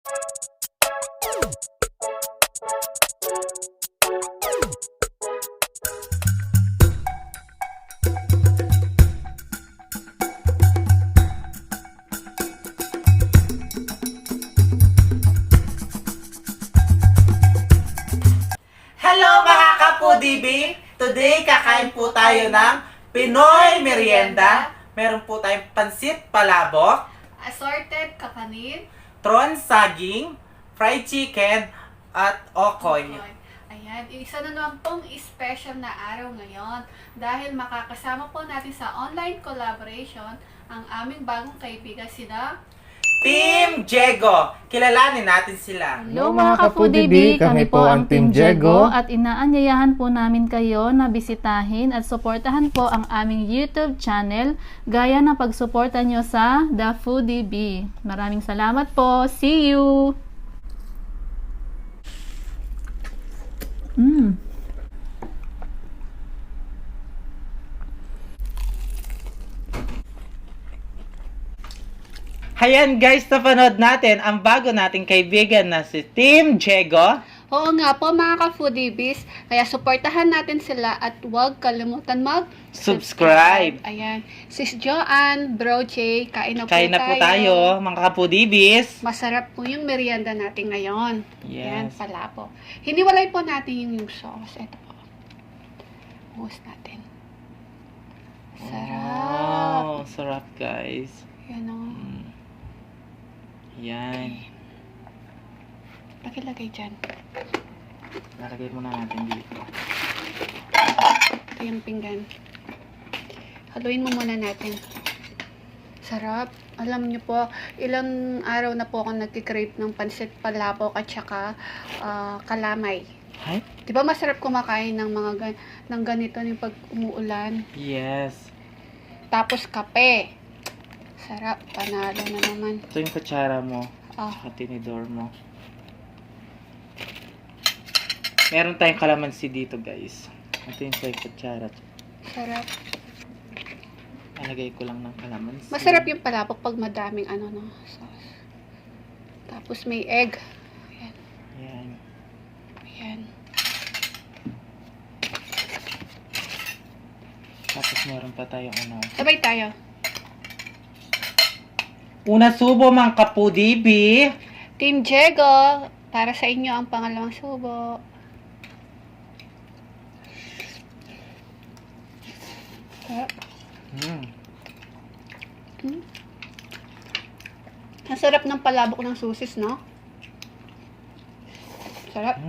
Hello mga ka-Foodie! Today, kakain po tayo ng Pinoy Merienda. Meron po tayong pansit palabok, Assorted kakanin, tron saging, fried chicken, at okoy. Ayan, isa na naman pong special na araw ngayon dahil makakasama po natin sa online collaboration ang aming bagong kaibigan sina Team Jego! Kilalanin natin sila. Hello mga ka-Foodie, kami po ang Team Jego at inaanyayahan po namin kayo na bisitahin at suportahan po ang aming YouTube channel gaya ng pagsuporta nyo sa The Foodie Bee. Maraming salamat po. See you! Ayan guys, napanood natin ang bago nating kaibigan na si Team Jego. Oo nga po mga ka-Foodiebies, kaya suportahan natin sila at huwag kalimutan Subscribe. Ayan, Sis Joanne, Bro Jay, kain na Kain na po tayo, mga ka-Foodiebies. Masarap po yung merienda natin ngayon. Yes. Ayan, pala po. Hiniwalay po natin yung sauce. Ito po. Buhos natin. Sarap. Wow, sarap guys. Yan o. Yan. Pakilagay dyan. Lalagay muna natin dito. Ito yung pinggan. Haluin mo muna natin. Sarap. Alam niyo po, ilang araw na po ako nagkikrave ng pansit palabok at saka kalamay. Hi? Di ba masarap kumakain ng mga ng ganito yung pag umuulan? Yes. Tapos kape. Sarap. Panalo na naman. Ito yung kutsara mo. Ah, At tinidor mo. Meron tayong kalamansi dito guys. Ito yung sa kutsara. sarap. Alagay ko lang ng kalamansi. Masarap yung palabok pag madaming ano no, sauce. Tapos may egg. Ayan. Yan. Ayan. Tapos meron pa tayong ano. Sabay tayo. Una subo mga ka-Foodie. Team Jego, para sa inyo ang pangalawang subo. Sarap. Ang sarap ng palabok ng susis, no? Sarap.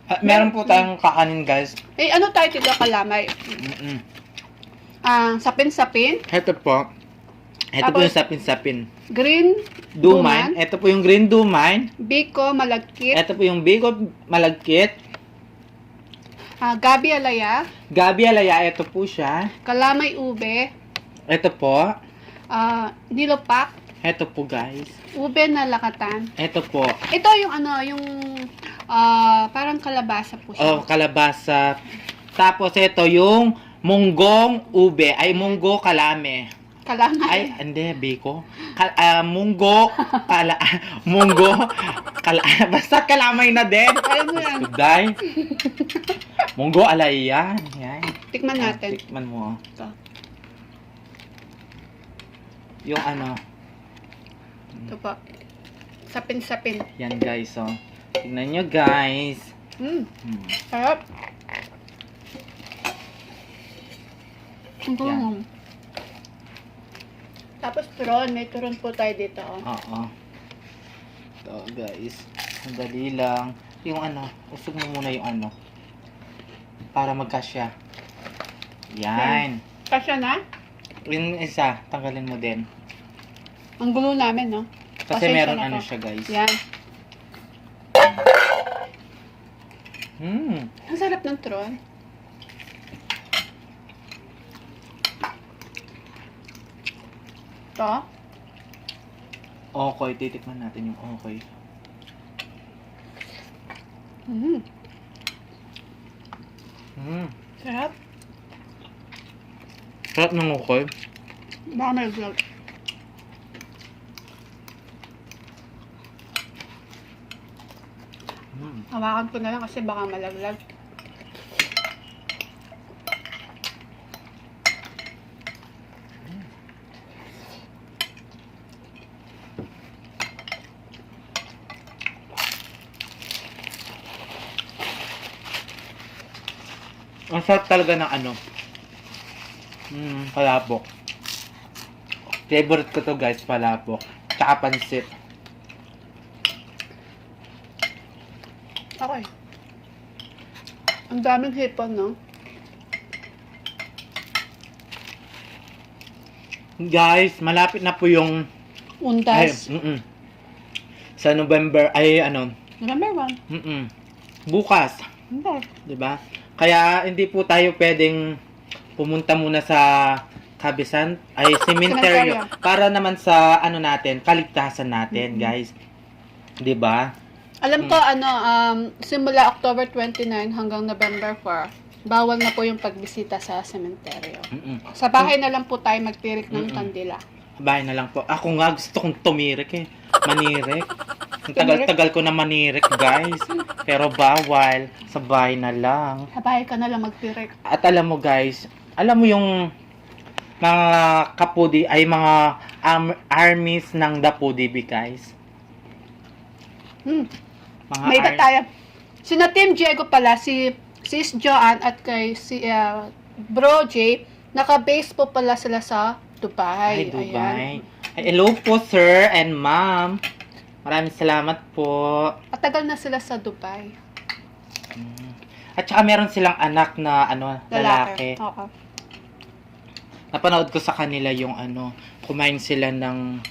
At meron po tayong kakanin guys. Eh, ano tayo dito kalamay? Sapin-sapin, Ito po. Ito po Tapos, yung sapin-sapin. green, Duman. Ito po yung green duman. biko, malagkit, Ito po yung bigo malagkit. gabi alaya, Gabi alaya. Ito po siya. kalamay ube, Ito po. nilopak, Ito po guys. ube na lakatan. Ito po. Ito yung ano, yung parang kalabasa po siya. Oh, kalabasa. Tapos ito yung munggong ube. Ay, munggo kalame. Kalamay. Ay, hindi, biko. Munggo, munggo, basta kalamay na din. Alam mo yan. Day. Munggo alaya. Yan. Tikman natin. Tikman mo. Ito. Yung ano. Ito po. Sapin-sapin. Yan guys, oh. Tingnan nyo guys. Sarap. Yan. Tapos turon. May turon po tayo dito. Oh. Oo. Ito guys. Ang dali lang. Yung ano. Usog mo muna yung ano. Para magkasya. Yan. Kasya na? Yung isa. Tanggalin mo din. Ang gulo namin, no? Kasi Pasensya meron na ano po. siya guys. Yan. Ang sarap ng turon. Ito. Okoy. Titikman natin yung okoy. Sarap. Sarap ng ukoy. Baka malaglag. Hawakan ko na lang kasi baka malaglag. Ang sarap talaga ng ano. Palabok. Favorite ko to guys, palabok. Tsaka pansit. Okay. Ang daming hipon, no? Guys, malapit na po yung Undas. sa November ay ano, November 1. bukas, Hindi. 'di ba? Kaya hindi po tayo pwedeng pumunta muna sa Kabisan ay cemetery Cementerio. para naman sa ano natin, kaligtasan natin, guys. 'Di ba? Alam ko, simula October 29 hanggang November 4, bawal na po yung pagbisita sa sementeryo. Sa bahay na lang po tayo magtirik ng kandila. Bahay na lang po. Ako nga gusto kong tumirik eh. Manirik. Ang tagal-tagal ko na manirik, guys. Pero bawal. Sa bahay na lang. Sa bahay ka na lang magtirik. At alam mo guys, alam mo yung mga kapudi ay mga armies ng Dapudibi, guys. Mga May iba tayo. Sina Team Diego pala, si Sis Joanne at kay si Bro J, naka-base po pala sila sa Dubai. Ay, Dubai. Ayan. Ay, hello po, sir and ma'am. Maraming salamat po. Matagal na sila sa Dubai. At saka meron silang anak na ano, lalaki. Okay. Napanood ko sa kanila yung ano, kumain sila ng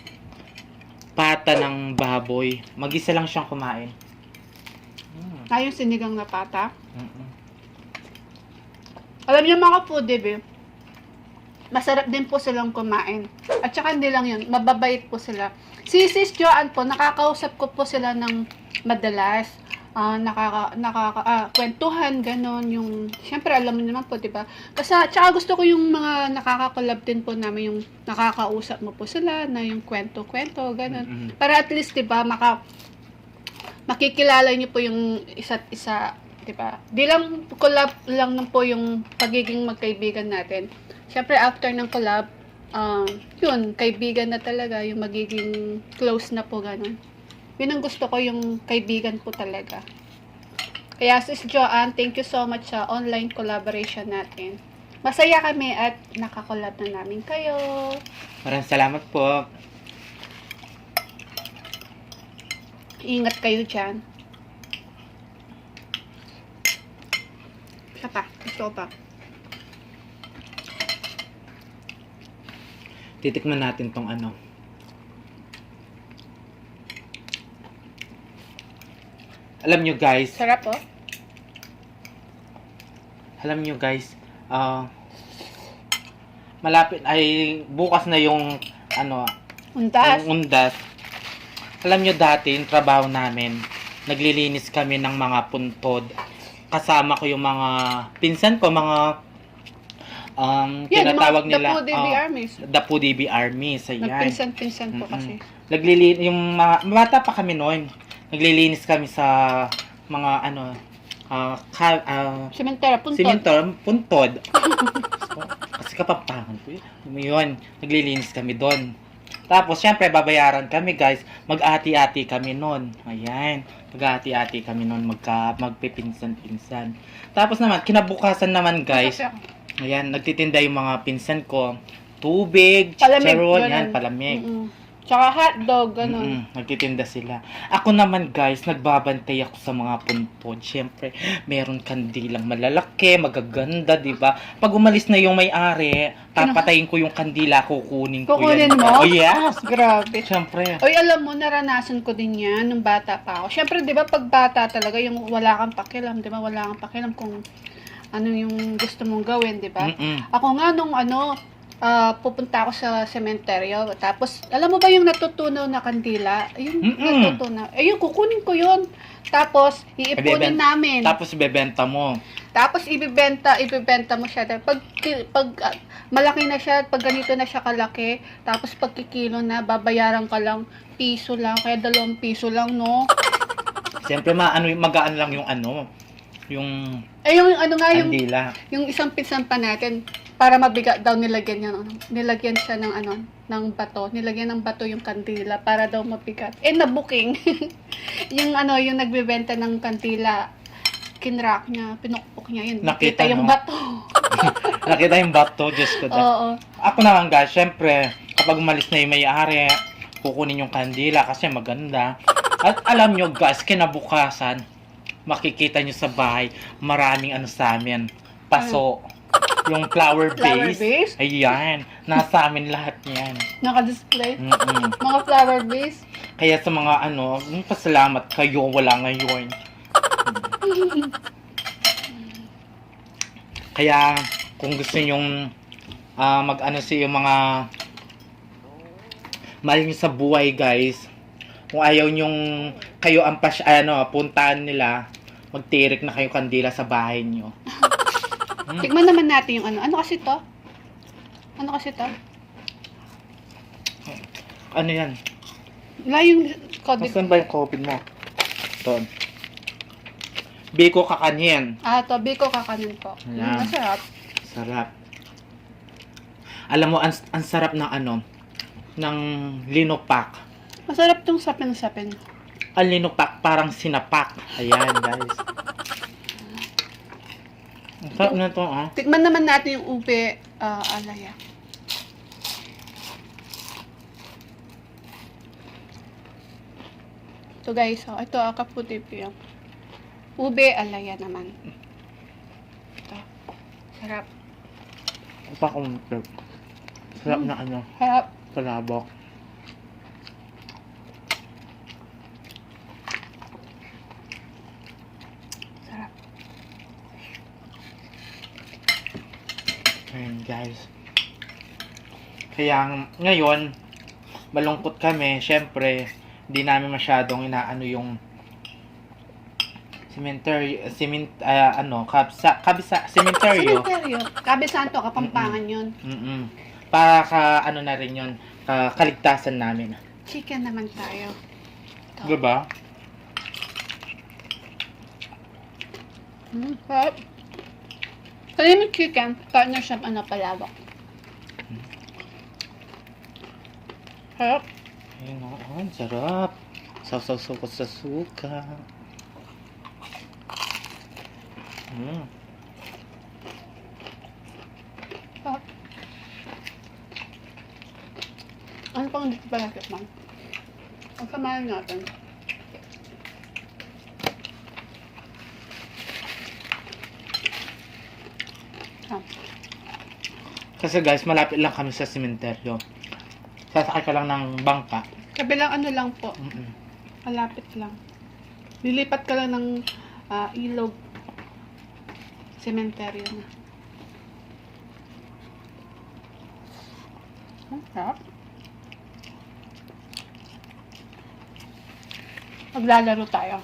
pata ng baboy. Mag-isa lang siyang kumain. Yung sinigang na pata. Alam niyo mga foodie, masarap din po silang kumain. At saka hindi lang yun, mababait po sila. Si Sis Joanne po, nakakausap ko po sila ng madalas. Kwentuhan, ganon. Yung, syempre, alam mo naman po, diba? Kasi, tsaka gusto ko yung mga nakakakolab din po namin, yung nakakausap mo po sila, na yung kwento-kwento, ganon. Para at least, diba, makikilala niyo po yung isa't isa, diba? Di lang collab lang po yung pagiging magkaibigan natin. Syempre, after ng collab, yun, kaibigan na talaga, yung magiging close na po, ganon. Yun ang gusto ko, yung kaibigan po talaga. Kaya, Sis Joanne, thank you so much sa online collaboration natin. Masaya kami at nakakolab na namin kayo. Maraming salamat po. Ingat kayo dyan. Isa pa. Gusto ko pa. Titikman natin tong ano. Alam nyo guys, Sarap po. Malapit ay bukas na yung ano, Undas. yung undas. Alam nyo dati, yung trabaho namin, naglilinis kami ng mga puntod. Kasama ko yung mga pinsan ko, mga tinatawag nila Dapudibi Armies. Dapudibi Armies. Ayan. Nagpinsan-pinsan po kasi. Yung mga bata pa kami noon. Naglilinis kami sa mga ano Sementera, puntod. puntod. Kasi kapampangan ko yun. Naglilinis kami doon. Tapos, syempre, babayaran kami, guys. Mag-ati-ati kami noon. Ayan. Mag-ati-ati kami noon. Magpipinsan-pinsan. Tapos naman, kinabukasan naman, guys. Ayan, nagtitinda yung mga pinsan ko. Tubig, Palamig, chicharon, ganun. yan, palamig. Tsaka hotdog, gano'n. Nagtitinda sila. Ako naman guys, nagbabantay ako sa mga puntod. Siyempre, meron kandilang malalaki, magaganda, di ba? Pag umalis na yung may-ari, papatayin ko yung kandila, kukunin ko Kukunin yan. mo? Oh, yes! Grabe. Siyempre. Oy, alam mo, naranasan ko din yan nung bata pa ako. Siyempre, di ba, pag bata talaga, yung wala kang pakialam, di ba? Wala kang pakialam kung ano yung gusto mong gawin, di ba? Ako nga nung pupunta ako sa sementeryo. Tapos, alam mo ba yung natutunaw na kandila? Yung natutunaw. Yung kukunin ko yun. Tapos, iipunin Ibebenta. namin. Tapos ibebenta mo. Tapos, ibibenta mo siya. Pag malaki na siya, pag ganito na siya kalaki, tapos pag kikilo na, babayaran ka lang, piso lang, kaya 2 piso lang, no? Siyempre, magaan lang yung ano, yung Eh, yung ano nga, kandila. yung isang pinsan pa natin, para mabigat daw nilagyan niya, nilagyan siya ng ng bato. Nilagyan ng bato yung kandila para daw mabigat. Eh, nabuking. yung yung nagbebenta ng kandila, kinrack niya, pinukpok niya yun. Nakita, yung no? bato. Nakita yung bato, Diyos ko. Oo. Ako naman guys, syempre, kapag umalis na yung may-ari, kukunin yung kandila kasi maganda. At alam nyo guys, kinabukasan, makikita nyo sa bahay, maraming ano sa amin, paso. Yung flower Flower vase. vase? Ayan, nasa amin lahat yan. Naka-display. Mm-mm. Mga flower vase. Kaya sa mga pasalamat kayo, wala ngayon. Kaya, kung gusto nyong mag-ano sa yung mga mahal nyo sa buhay, guys, kung ayaw nyong kayo ang puntahan nila, magtirik na kayo kandila sa bahay nyo. Tikman naman natin yung ano. Ano kasi to? Ano kasi to? Ano yan? Wala yung COVID. Nasaan ba yung COVID mo? Ito. Biko kakanyen. To biko kakanin po. Ayan. Masarap. Sarap. Alam mo, ang sarap ng ng linopak. Masarap tong sapin-sapin. Ang linopak parang sinapak. Ayan, guys. Ang sarap na ito, ah. Tikman naman natin yung ube alaya. Ito guys, ito kaputi po yung ube alaya naman. Ito. Sarap. Pa kung sarap na Sarap. palabok. Sarap. Ayan, guys. Kaya ngayon, malungkot kami. Syempre, hindi namin masyadong inaano yung cemetery, cementerio. Cementerio. Kabisan to, Kapampangan yun. Mm-mm. Para na rin yun, kaligtasan namin. Chicken naman tayo. Diba? Sarap. Kaya yung chicken, partner siya palabok. Sarap. Ayun, ang sarap. Saw-saw-saw ko sa suka. Sarap. Ano pang dito pala man? Ang samahan natin. Kasi guys, malapit lang kami sa sementeryo. Sasakay ka lang ng bangka. Kabilang ano lang po. Mm-mm. Malapit lang. Lilipat ka lang ng ilog. Cementerio na. Ang sarap. Maglalaro tayo.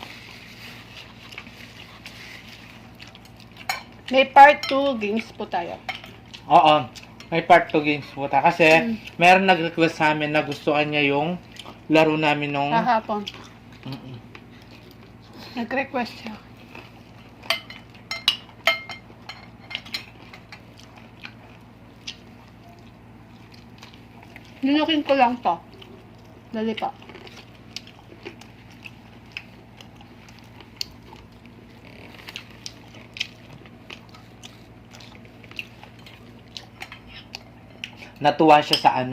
May part 2 games po tayo. Oo. May part 2 games po ta. Kasi, meron nag-request sa amin na gustuhan niya yung laro namin nung... Kahapon. Mm-mm. Nag-request siya. Nunukin ko lang to. Dali pa. Natuwa siya sa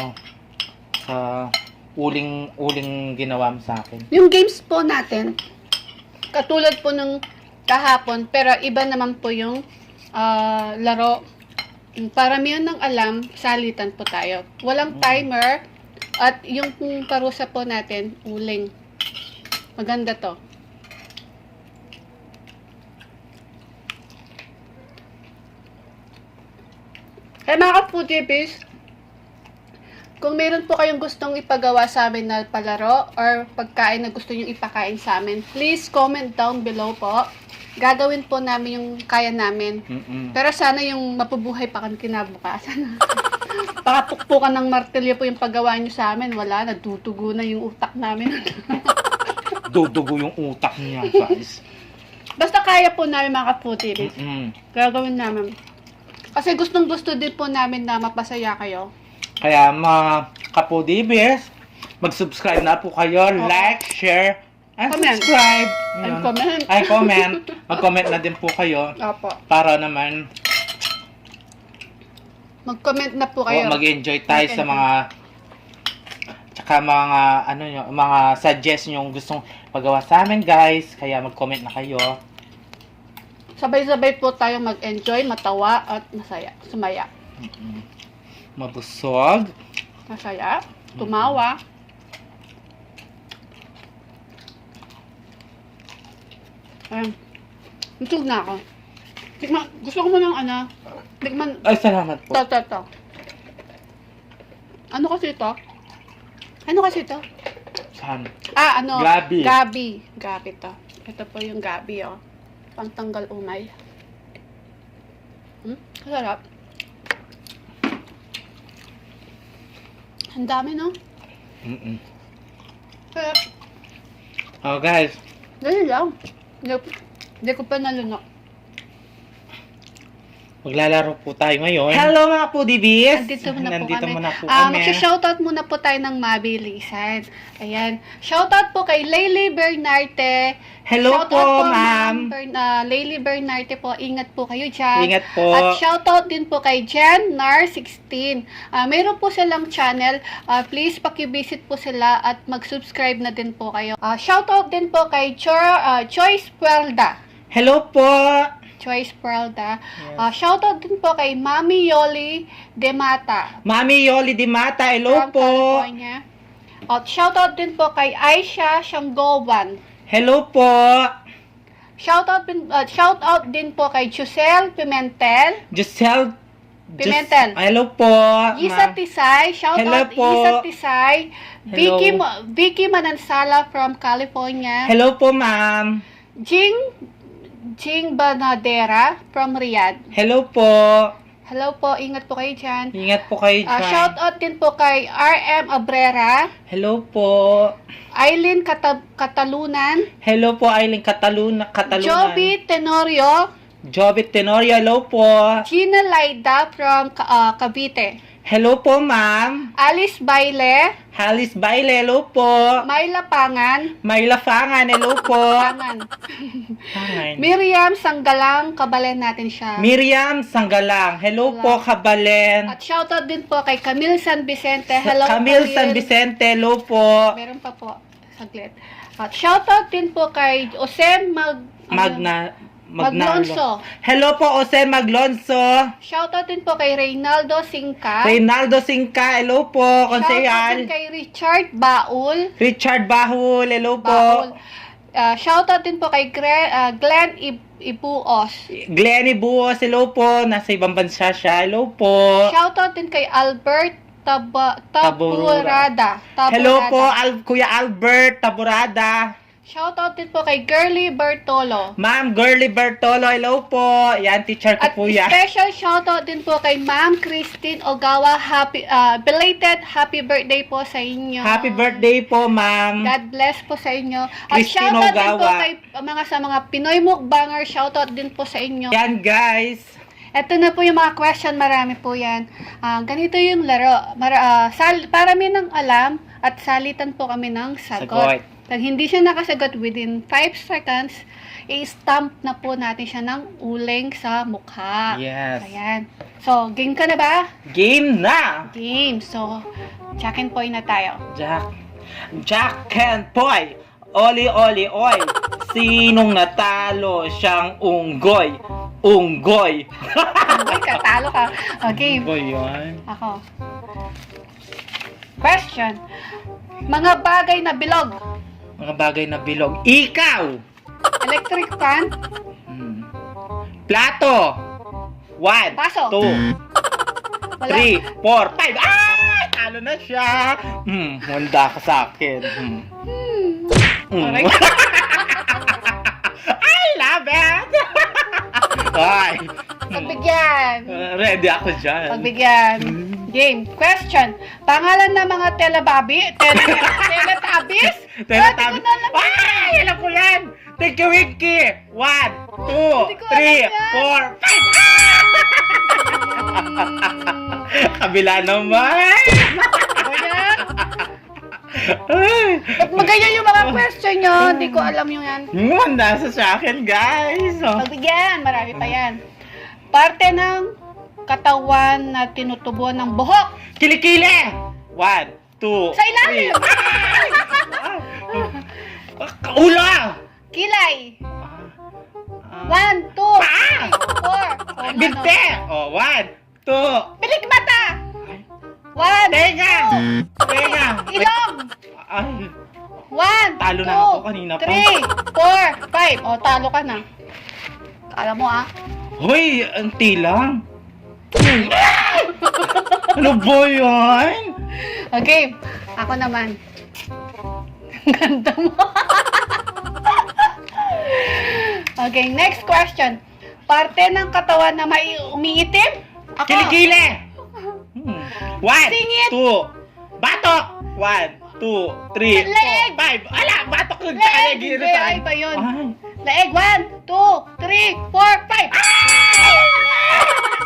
sa uling ginawa mo sa akin. Yung games po natin, katulad po ng kahapon, pero iba naman po yung laro. Paramihan ng alam, salitan po tayo. Walang timer, at yung parusa po natin, uling. Maganda to. Kaya mga ka-foodie, Kung meron po kayong gustong ipagawa sa amin na palaro or pagkain na gusto nyo ipakain sa amin, please comment down below po. Gagawin po namin yung kaya namin. Pero sana yung mapubuhay pa kan kinabukasan. Pakapukpukan ng martilyo po yung paggawa nyo sa amin. Wala, nadudugo na yung utak namin. Dudugo yung utak niya, guys. Basta kaya po namin mga kaputilis. Gagawin namin. Kasi gustong gusto din po namin na mapasaya kayo. Kaya mga kapudibis, mag-subscribe na po kayo, like, share, and Comment. subscribe. And Ayun. comment. Ay, comment. Mag-comment na din po kayo Opo. para naman Mag-comment na po kayo. mag-enjoy tayo sa mga tsaka mga ano nyo, mga suggest nyo gustong pagawa sa amin, guys. Kaya mag-comment na kayo. Sabay-sabay po tayo mag-enjoy, matawa, at masaya. Sumaya. Mabusog. Masaya. Tumawa. Ayan. Nutog na ako. Tikman, gusto ko mo ng ano. Tikman. Ay, salamat po. To. Ano kasi ito? Ano kasi ito? Saan? Ah, ano? Gabi. Gabi to. Ito po yung gabi, oh. Pantanggal umay. Sarap. Ang dami, no? Sarap. Oh, guys. Ganyan lang. Hindi ko pa nalunok. Maglalaro po tayo ngayon. Hello mga pudibis! Nandito muna po kami. kami. Magsha-shoutout muna po tayo ng mabilisan. Ayan. Shoutout po kay Layli Bernarte. Hello Shoutout po, ma'am. Layli Bernarte po. Ingat po kayo dyan. Ingat po. At shoutout din po kay Jen Nar16. Meron po silang channel. Please pakivisit po sila at mag-subscribe na din po kayo. Shoutout din po kay Choice Puelda. Hello po! Choice Puelda. Yes. Shoutout din po kay Mami Yoli De Mata. Mami Yoli Di Mata, hello From po! California. At shoutout din po kay Aisha Shanggoban. Hello po! Shoutout din po kay Giselle Pimentel. Giselle Pimentel. Hello po! Isa Tisay. Hello Shoutout po. Isa Tisay. Hello. Vicky Manansala from California. Hello po, ma'am! Jing Banadera from Riyadh. Hello po! Hello po, ingat po kayo dyan. Ingat po kayo dyan. Shoutout din po kay RM Abrera. Hello po! Aileen Katalunan. Hello po, Aileen Katalunan. Joby Tenorio. Joby Tenorio, hello po! Gina Laida from Cavite. Hello po, ma'am! Alice Baile. Halis Baile, hello po! Myla Pangan. Mayla Fangan, hello po! Pangan. Fangan. Miriam Sanggalang, kabalen natin siya. Miriam Sanggalang, hello po, Kabalen. At shoutout din po kay Camille San Vicente. Hello, Camille San Vicente, hello po. Meron pa po, saglit. At shoutout din po kay Jose Maglonso. Hello po, Jose Maglonso. Shoutout din po kay Reynaldo Singka. Reynaldo Singka, hello po, Shoutout konsehal. din kay Richard Baul. Richard Bahul, hello po. Baul. Shoutout din po kay Glenn Ibuos. Glenny Buos, hello po. Nasa ibang bansa siya, hello po. Shoutout din kay Albert Taburada. Hello po, Kuya Albert Taburada. Shoutout din po kay Girly Bertolo. Ma'am Girly Bertolo, hello po. Yan, teacher ko At po yan. special shoutout din po kay Ma'am Christine Ogawa. Belated happy birthday po sa inyo. Happy birthday po, ma'am. God bless po sa inyo. At Christine shoutout din po Ogawa. kay sa mga Pinoy mukbanger. Shoutout din po sa inyo. Yan, guys. Ito na po yung mga question. Marami po yan. Ganito yung laro. Parami ng alam at salitan po kami ng sagot. Pag hindi siya nakasagot within 5 seconds, i-stamp na po natin siya ng uling sa mukha. Yes. Ayan. So, game ka na ba? Game na! Game. So, Jack and Poy na tayo. Jack and Poy. Oli, oli, oy. Sinong natalo siyang unggoy? Unggoy. Unggoy ka, talo ka. Okay. Unggoy yun. Ako. Question. Mga bagay na bilog. Mga bagay na bilog. Ikaw! Electric fan. Plato. 1, Paso. 2, Wala. 3, 4, 5. Ah! Talo na siya. Munda ka sa akin. Aray. I love it! Ay. Pagbigyan. Ready ako dyan. Pagbigyan. Game. Question. Pangalan ng mga Teletubbies? Teletubbies? Teletubbies. Ay! Alam ko yan! Thank you, Winky! 1, 2, Hindi ko 3, alam 4, 5! Kabila naman! Ano yan? Ay! Ba't maganyan yung mga question nyo? Hindi ko alam yung yan. Nasa sa akin, guys. Pagbigyan. Marami pa yan. Parte ng katawan na tinutubuan ng buhok. Kilikili! 1, 2, Sa ilalim. 3. Ulo! Kilay. 1, 2, 3, 4. Binte! 1, 2. Pilik mata. 1, Tenga! Tenga! ilong. Ay, 1, Talo na ako kanina pa. 3, 4, 5. O, talo ka na. Kala mo hoy, anti lang. Ano ba yan? Okay, ako naman. Ang ganda mo. Okay, next question. Parte ng katawan na may umiitim? Ako. Kilikili! 1, Singit! 2. Batok! 1, 2, 3, Leeg! 4, 5. Ala, batok yung Leeg! giro Hindi, saan? ay ba yun? Ay. Laeg, 1, 2, 3, 4, 5.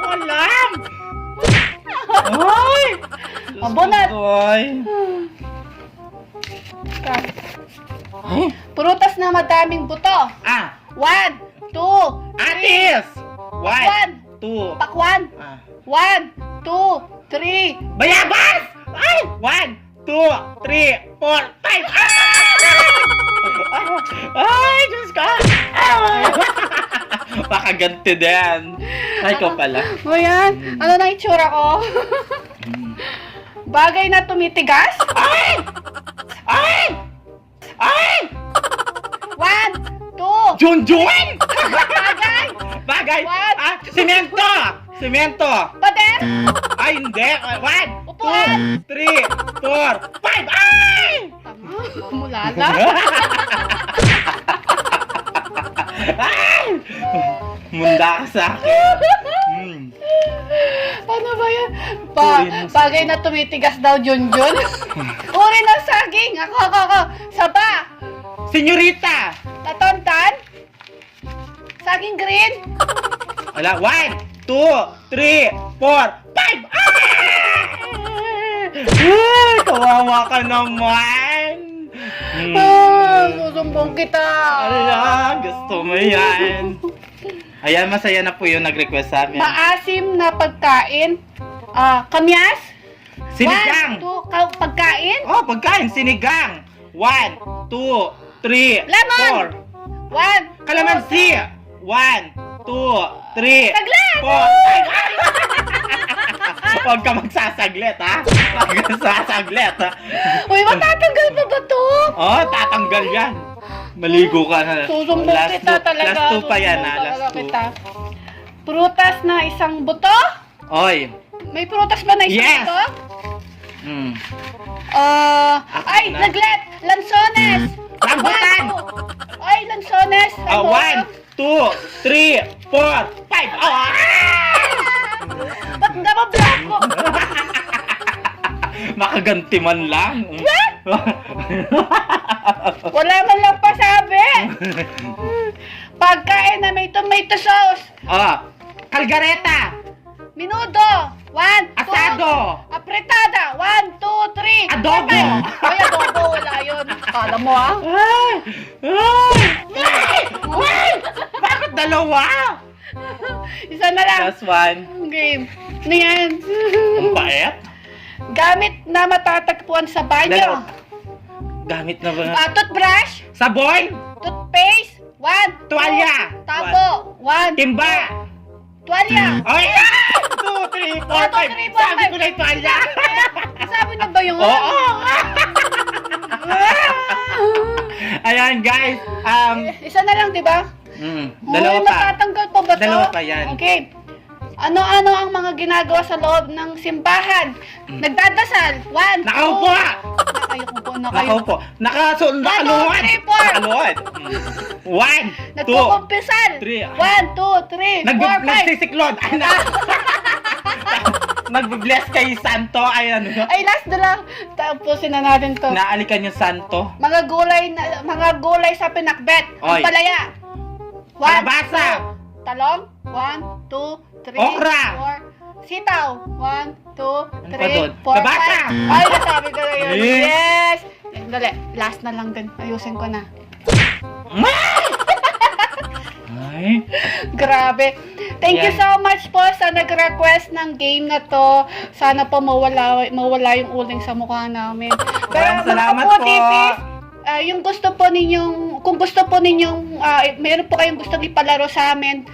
Alam! Ay! Mabunot! Ay! Ay! Prutas na madaming buto. 1, 2, 3. Atis! 1, 2. Pakwan. 1, 2, 3. Bayabas! Ay! 1, 2, 3, 4, 5. Ay, Diyos ka! Baka ganti din. Ay, ikaw pala. O yan, ano na itsura ko? Bagay na tumitigas? Ay! Ay! Ay! 1, 2. Junjun! Bagay. Bagay! What? Simento! Simento! Pader. Ay, hindi! 1, Upuan. 2, 3, 4, 5! Ay! Tama, mulala. Ay! Munda ka sa akin. Ano ba yan? Bagay na tumitigas daw, Junjun. Uri ng saging. Ako. Saba. Senyorita! Tatontan. Saging green. Wala. 1, 2, 3, 4, 5! Ay! Kawawa ka naman! Susumbong kita. Ala, gusto mo yan. Ayan, masaya na po yung nag-request sa amin. Maasim na pagkain. Kamyas. Sinigang! 1, 2, pagkain. Oh, pagkain, sinigang! 1, 2, 3, Lemon! 1, Kalamansi! 1, 2, 3, Saglit! 4, Huwag ka magsasaglit, ha? Huwag ka magsasaglit, ha? Uy, matatanggal pa ba to? Oh, tatanggal yan. Maligo ka na. Susumbong kita talaga. Last 2 pa yan, ha? Susumbong Last talaga 2. kita. Prutas na isang buto? Oy. May prutas ba na isang Yes! buto? Mm. Ay, na. naglet! Lansones! Rambutan! 1, 2. Ay, lansones! Ano? 1, 2, 3, 4, 5. Oh! Ba't nabablock ko? Makaganti man lang. Wala man lang pasabi. Pagkain na may tomato sauce. Kalgareta. Minudo. 1, 2. Asado. Apretada. 1, 2, 3. Adobo. Ay, adobo. Wala yun. Kala mo Ay! Bakit dalawa? Isa na lang. Last one. Game. Ano yan? Ang bait. Gamit na matatagpuan sa banyo. Dalawa. Gamit na ba? Toothbrush. Sabon. Toothpaste. 1, Tuwalya. Tabo. 1, Timba. Tuwalya. Ay! 2, 3, 4, 5. Sabi ko na yung tuwalya. Sabi na ba yung Oo. Ayan, guys. Isa na lang, di ba? Dalawa Uy, pa. matatanggal pa ba to? Dalawa pa yan. Okay. Ano-ano ang mga ginagawa sa loob ng simbahan? Nagdadasal. 1, 2. Nakaupo! Nakaupo. Nakaupo. Nakaluhod. 1, 2, 3, 4. Nakaluhod. 1, 2. Nagkukumpisal. 3. 1, 2, 3, 4, 5. Nagsisiklod. Nagbe-bless kay Santo. Ay, ano. Ay, last na lang. Tapusin na natin to. Naalikan yung Santo. Mga gulay sa pinakbet. Ang Oy. palaya. 1, Kalabasa. 2, talong. 1, 2, 3, Okra. 4. Sitaw. 1, 2, Ano pa doon? 3, 4, Labasa. 5. Ay, nasabi ko na yun. Yes. Yes! Dali, last na lang din. Ayusin ko na. Ay. Grabe. Thank you Yan. so much po sa nag-request ng game na to. Sana po mawala yung uling sa mukha namin. Maraming salamat mga po. kaputipis, yung gusto po ninyong, kung gusto po ninyong, meron po kayong gustong ipalaro sa amin,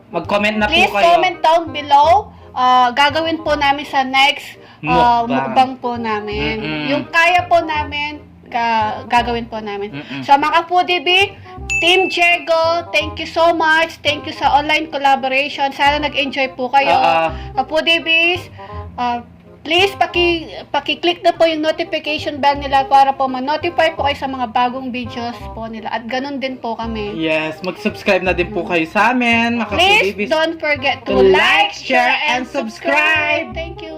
Mag-comment na po please kayo. comment down below. Gagawin po namin sa next mukbang po namin. Mm-mm. Yung kaya po namin, gagawin po namin. Mm-mm. So mga Kapudibi, Team Diego, thank you so much. Thank you sa online collaboration. Sana nag-enjoy po kayo. Kapudibis, please paki-click na po yung notification bell nila para po ma-notify po kayo sa mga bagong videos po nila. At ganun din po kami. Yes, mag-subscribe na din po kayo sa amin, mga Please kapudibis. don't forget to To like, share, and and subscribe. subscribe. Thank you.